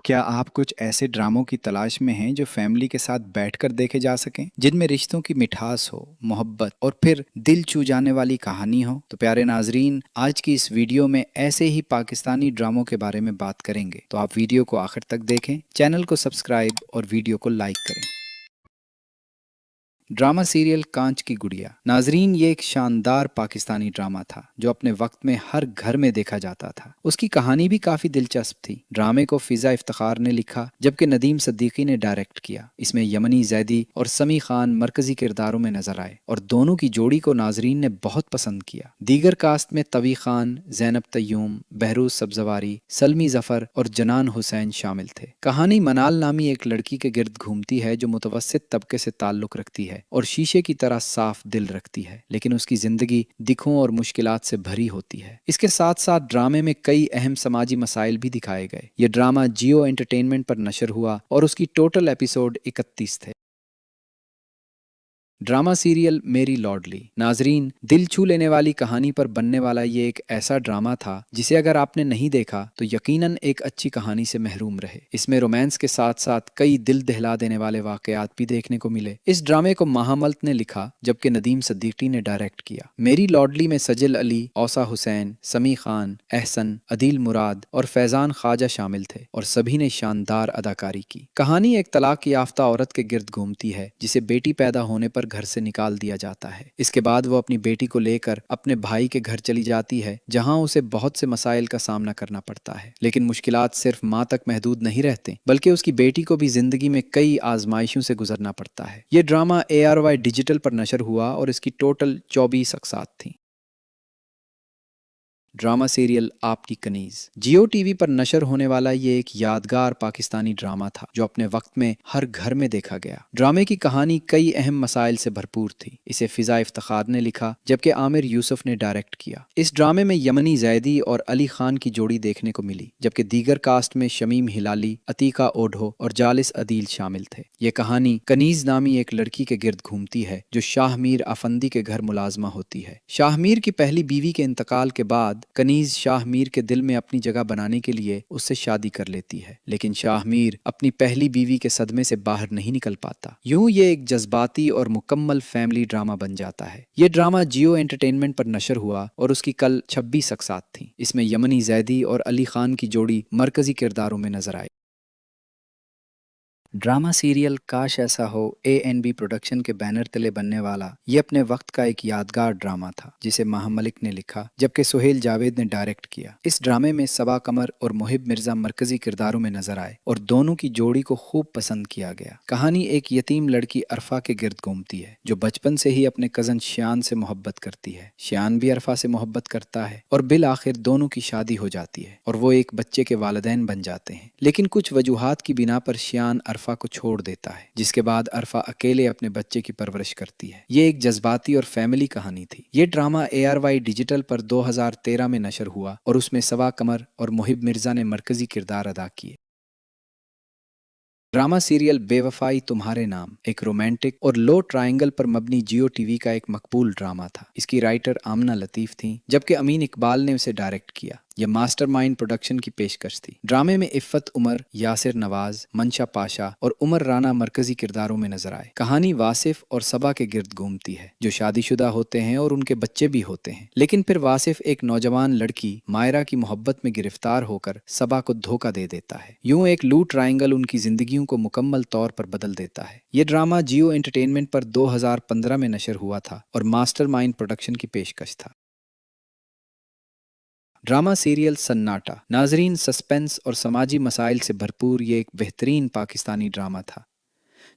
क्या आप कुछ ऐसे ड्रामों की तलाश में हैं जो फैमिली के साथ बैठकर देखे जा सकें, जिनमें रिश्तों की मिठास हो, मोहब्बत और फिर दिल छू जाने वाली कहानी हो? तो प्यारे नाजरीन, आज की इस वीडियो में ऐसे ही पाकिस्तानी ड्रामों के बारे में बात करेंगे। तो आप वीडियो को आखिर तक देखें, चैनल को सब्सक्राइब और वीडियो को लाइक करें। ड्रामा सीरियल कांच की गुड़िया। नाजरीन, ये एक शानदार पाकिस्तानी ड्रामा था जो अपने वक्त में हर घर में देखा जाता था। उसकी कहानी भी काफी दिलचस्प थी। ड्रामे को फिजा इफ्तिखार ने लिखा जबकि नदीम सिद्दीकी ने डायरेक्ट किया। इसमें यमनी जैदी और समी खान मरकजी किरदारों में नजर आए और दोनों की जोड़ी को नाजरीन ने बहुत पसंद किया। दीगर कास्ट में तवी खान, जैनब तय्यूम, बहरूज सब्जवारी, सलमी जफर और जनान हुसैन शामिल थे। कहानी मनाल नामी एक लड़की के गिर्द घूमती है जो मुतवस्सित तबके से ताल्लुक रखती है और शीशे की तरह साफ दिल रखती है, लेकिन उसकी जिंदगी दिखों और मुश्किलात से भरी होती है। इसके साथ साथ ड्रामे में कई अहम समाजी मसाइल भी दिखाए गए। ये ड्रामा जियो एंटरटेनमेंट पर नशर हुआ और उसकी टोटल एपिसोड 31 थे। ड्रामा सीरियल मेरी लॉर्डली। नाजरीन, दिल छू लेने वाली कहानी पर बनने वाला ये एक ऐसा ड्रामा था जिसे अगर आपने नहीं देखा तो यकीनन एक अच्छी कहानी से महरूम रहे। इसमें रोमांस के साथ साथ कई दिल दहला देने वाले वाकयात भी देखने को मिले। इस ड्रामे को महामल्त ने लिखा जबकि नदीम सिद्दीकी ने डायरेक्ट किया। मेरी लॉर्डली में सजिल अली, औसा हुसैन, समी खान, एहसन, अदील मुराद और फैजान ख्वाजा शामिल थे और सभी ने शानदार अदाकारी की। कहानी एक तलाक याफ्ता औरत के गिर्द घूमती है जिसे बेटी पैदा होने पर घर से निकाल दिया जाता है। इसके बाद वो अपनी बेटी को लेकर अपने भाई के घर चली जाती है जहां उसे बहुत से मसाइल का सामना करना पड़ता है। लेकिन मुश्किलात सिर्फ माँ तक महदूद नहीं रहते बल्कि उसकी बेटी को भी जिंदगी में कई आजमाइशों से गुजरना पड़ता है। ये ड्रामा ARY डिजिटल पर नशर हुआ और इसकी टोटल 24 अक़सात थी। ड्रामा सीरियल आपकी कनीज। जियो टीवी पर नशर होने वाला ये एक यादगार पाकिस्तानी ड्रामा था जो अपने वक्त में हर घर में देखा गया। ड्रामे की कहानी कई अहम मसाइल से भरपूर थी। इसे फिजा इफ्तिखार ने लिखा जबकि आमिर यूसुफ ने डायरेक्ट किया। इस ड्रामे में यमनी जैदी और अली खान की जोड़ी देखने को मिली जबकि दीगर कास्ट में शमीम हिलाली, अतीका ओढो और जालिस अदील शामिल थे। ये कहानी कनीज नामी एक लड़की के गिर्द घूमती है जो शाहमीर अफंदी के घर मुलाजमा होती है। शाहमीर की पहली बीवी के इंतकाल के बाद कनीज शाहमीर के दिल में अपनी जगह बनाने के लिए उससे शादी कर लेती है, लेकिन शाहमीर अपनी पहली बीवी के सदमे से बाहर नहीं निकल पाता। यूं ये एक जज्बाती और मुकम्मल फैमिली ड्रामा बन जाता है। ये ड्रामा जियो एंटरटेनमेंट पर नशर हुआ और उसकी कल 26 अक़सात थी। इसमें यमनी जैदी और अली खान की जोड़ी मरकजी किरदारों में नजर आई। ड्रामा सीरियल काश ऐसा हो ANB प्रोडक्शन के बैनर तले बनने वाला ये अपने वक्त का एक यादगार ड्रामा था जिसे माहा मलिक ने लिखा जबकि सुहेल जावेद ने डायरेक्ट किया। इस ड्रामे में सबा कमर और मुहिब मिर्जा मरकजी किरदारों में नजर आए और दोनों की जोड़ी को खूब पसंद किया गया। कहानी एक यतीम लड़की अरफा के गिर्द घूमती है जो बचपन से ही अपने कजन शियान से मोहब्बत करती है। शियान भी अरफा से मोहब्बत करता है और बिल आखिर दोनों की शादी हो जाती है और वो एक बच्चे के वालिदैन बन जाते हैं। लेकिन कुछ वजूहात की बिना पर शियान अरफा को छोड़ देता है जिसके बाद अरफा अकेले अपने बच्चे की परवरिश करती है। ये एक जज्बाती और फैमिली कहानी थी। ये ड्रामा ARY डिजिटल पर 2013 में नशर हुआ और उसमें सबा कमर और मुहिब मिर्जा ने मरकजी किरदार अदा किए। ड्रामा सीरियल बेवफाई तुम्हारे नाम एक रोमांटिक और लो ट्रायंगल पर मबनी जियो टीवी का एक मकबूल ड्रामा था। इसकी राइटर आमना लतीफ़ थी जबकि अमीन इकबाल ने उसे डायरेक्ट किया। यह मास्टरमाइंड प्रोडक्शन की पेशकश थी। ड्रामे में इफ़्फ़त उमर, यासिर नवाज, मंशा पाशा और उमर राना मरकजी किरदारों में नजर आए। कहानी वासिफ और सबा के गिर्द घूमती है जो शादीशुदा होते हैं और उनके बच्चे भी होते हैं। लेकिन फिर वासिफ एक नौजवान लड़की मायरा की मोहब्बत में गिरफ्तार होकर सबा को धोखा दे देता है। यूं एक लूट ट्रायंगल उनकी जिंदगियों को मुकम्मल तौर पर बदल देता है। यह ड्रामा जियो एंटरटेनमेंट पर 2015 में नशर हुआ था और मास्टरमाइंड प्रोडक्शन की पेशकश था। ड्रामा सीरियल सन्नाटा। नाजरीन, सस्पेंस और समाजी मसाइल से भरपूर ये एक बेहतरीन पाकिस्तानी ड्रामा था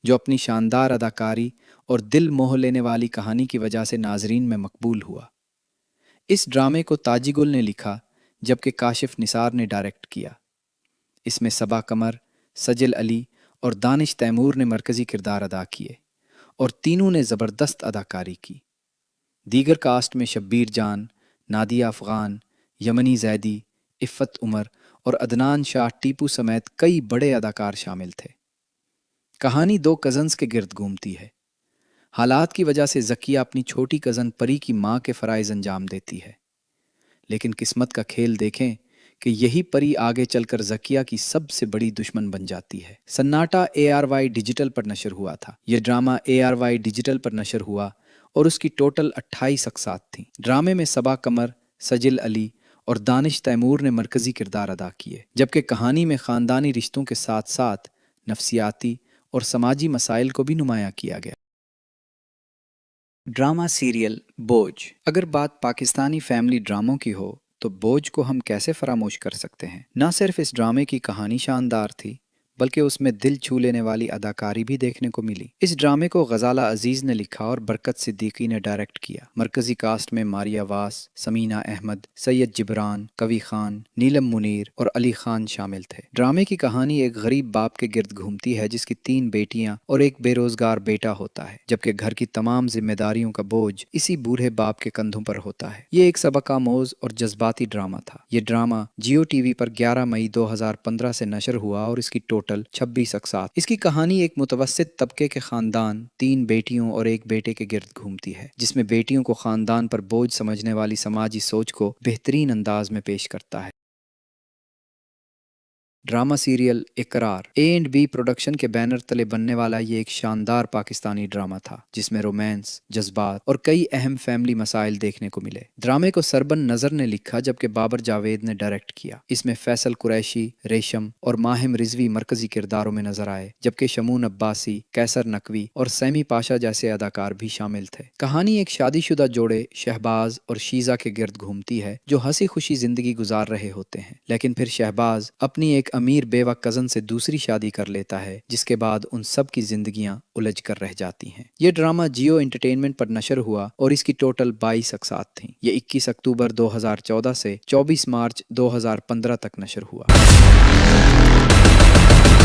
जो अपनी शानदार अदाकारी और दिल मोह लेने वाली कहानी की वजह से नाजरीन में मकबूल हुआ। इस ड्रामे को ताजी गुल ने लिखा जबकि काशिफ निसार ने डायरेक्ट किया। इसमें सबा कमर, सजिल अली और दानिश तैमूर ने मरकजी किरदार अदा किए और तीनों ने ज़बरदस्त अदाकारी की। दीगर कास्ट में शब्बीर जान, नादिया अफ़गान, यमनी जैदी, इफ़्फ़त उमर और अदनान शाह टीपू समेत कई बड़े अदाकार शामिल थे। कहानी दो कज़न्स के गिर्द घूमती है। हालात की वजह से ज़किया अपनी छोटी कज़न परी की माँ के फ़राइज़ अंजाम देती है, लेकिन किस्मत का खेल देखें کہ یہی پری آگے چل کر زکیہ کی سب سے بڑی دشمن بن جاتی ہے۔ سناٹا ARY ڈیجیٹل پر نشر ہوا تھا۔ یہ ڈرامہ ARY ڈیجیٹل پر نشر ہوا اور اس کی ٹوٹل 28 اقساط تھیں۔ ڈرامے میں صبا قمر، سجل علی اور دانش تیمور نے مرکزی کردار ادا کیے، جبکہ کہانی میں خاندانی رشتوں کے ساتھ ساتھ نفسیاتی اور سماجی مسائل کو بھی نمایاں کیا گیا۔ ڈرامہ سیریل بوجھ۔ اگر بات پاکستانی فیملی ڈراموں کی ہو تو بوجھ کو ہم کیسے فراموش کر سکتے ہیں؟ نہ صرف اس ڈرامے کی کہانی شاندار تھی بلکہ اس میں دل چھو لینے والی اداکاری بھی دیکھنے کو ملی۔ اس ڈرامے کو غزالہ عزیز نے لکھا اور برکت صدیقی نے ڈائریکٹ کیا۔ مرکزی کاسٹ میں ماریہ واس، سمینہ احمد، سید جبران، کوی خان، نیلم منیر اور علی خان شامل تھے۔ ڈرامے کی کہانی ایک غریب باپ کے گرد گھومتی ہے جس کی 3 بیٹیاں اور ایک بے روزگار بیٹا ہوتا ہے، جبکہ گھر کی تمام ذمہ داریوں کا بوجھ اسی بوڑھے باپ کے کندھوں پر ہوتا ہے۔ یہ ایک سبق آموز اور جذباتی ڈرامہ تھا۔ یہ ڈرامہ جیو ٹی وی پر 11 مئی 2015 سے نشر ہوا اور اس کی ٹوٹل 26 اقساط۔ اس کی کہانی ایک متوسط طبقے کے خاندان، 3 بیٹیوں اور ایک بیٹے کے گرد گھومتی ہے، جس میں بیٹیوں کو خاندان پر بوجھ سمجھنے والی سماجی سوچ کو بہترین انداز میں پیش کرتا ہے۔ ڈرامہ سیریل اقرار A&B پروڈکشن کے بینر تلے بننے والا یہ ایک شاندار پاکستانی ڈرامہ تھا جس میں رومانس، جذبات اور کئی اہم فیملی مسائل دیکھنے کو ملے۔ ڈرامے کو سربن نذر نے لکھا جبکہ بابر جاوید نے ڈائریکٹ کیا۔ اس میں فیصل قریشی، ریشم اور ماہم رضوی مرکزی کرداروں میں نظر آئے، جبکہ شمون عباسی، کیسر نقوی اور سیمی پاشا جیسے اداکار بھی شامل تھے۔ کہانی ایک شادی شدہ جوڑے شہباز اور شیزہ کے گرد گھومتی ہے جو ہنسی خوشی زندگی گزار رہے ہوتے ہیں، لیکن پھر شہباز اپنی ایک امیر بیوہ کزن سے دوسری شادی کر لیتا ہے جس کے بعد ان سب کی زندگیاں الجھ کر رہ جاتی ہیں۔ یہ ڈرامہ جیو انٹرٹینمنٹ پر نشر ہوا اور اس کی ٹوٹل 22 اقساط تھیں۔ یہ 21 اکتوبر 2014 سے 24 مارچ 2015 تک نشر ہوا۔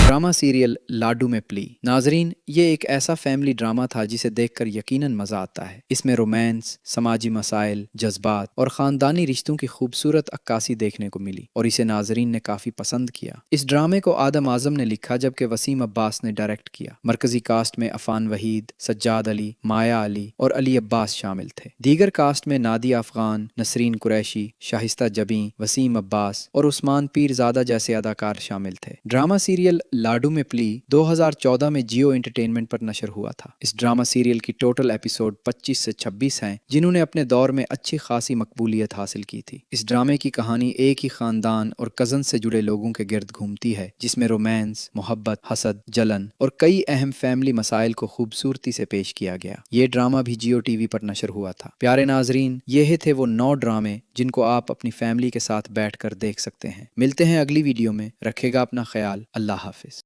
ڈرامہ سیریل لاڈو میں پلی۔ ناظرین، یہ ایک ایسا فیملی ڈرامہ تھا جسے دیکھ کر یقیناً مزہ آتا ہے۔ اس میں رومانس، سماجی مسائل، جذبات اور خاندانی رشتوں کی خوبصورت عکاسی دیکھنے کو ملی اور اسے ناظرین نے کافی پسند کیا۔ اس ڈرامے کو آدم اعظم نے لکھا جبکہ وسیم عباس نے ڈائریکٹ کیا۔ مرکزی کاسٹ میں عفان وحید، سجاد علی، مایا علی اور علی عباس شامل تھے۔ دیگر کاسٹ میں نادیہ افغان، نسرین قریشی، شائستہ جبیں، وسیم عباس اور عثمان پیرزادہ جیسے اداکار شامل تھے۔ ڈرامہ سیریل لاڈو میں پلی 2014 میں جیو انٹرٹینمنٹ پر نشر ہوا تھا۔ اس ڈرامہ سیریل کی ٹوٹل ایپیسوڈ 25 سے 26 ہیں جنہوں نے اپنے دور میں اچھی خاصی مقبولیت حاصل کی تھی۔ اس ڈرامے کی کہانی ایک ہی خاندان اور کزن سے جڑے لوگوں کے گرد گھومتی ہے جس میں رومانس، محبت، حسد، جلن اور کئی اہم فیملی مسائل کو خوبصورتی سے پیش کیا گیا۔ یہ ڈرامہ بھی جیو ٹی وی پر نشر ہوا تھا۔ پیارے ناظرین، یہ تھے وہ 9 ڈرامے جن کو آپ اپنی فیملی کے ساتھ بیٹھ کر دیکھ سکتے ہیں۔ ملتے ہیں اگلی ویڈیو میں، رکھے گا اپنا خیال۔ اللہ حافظ۔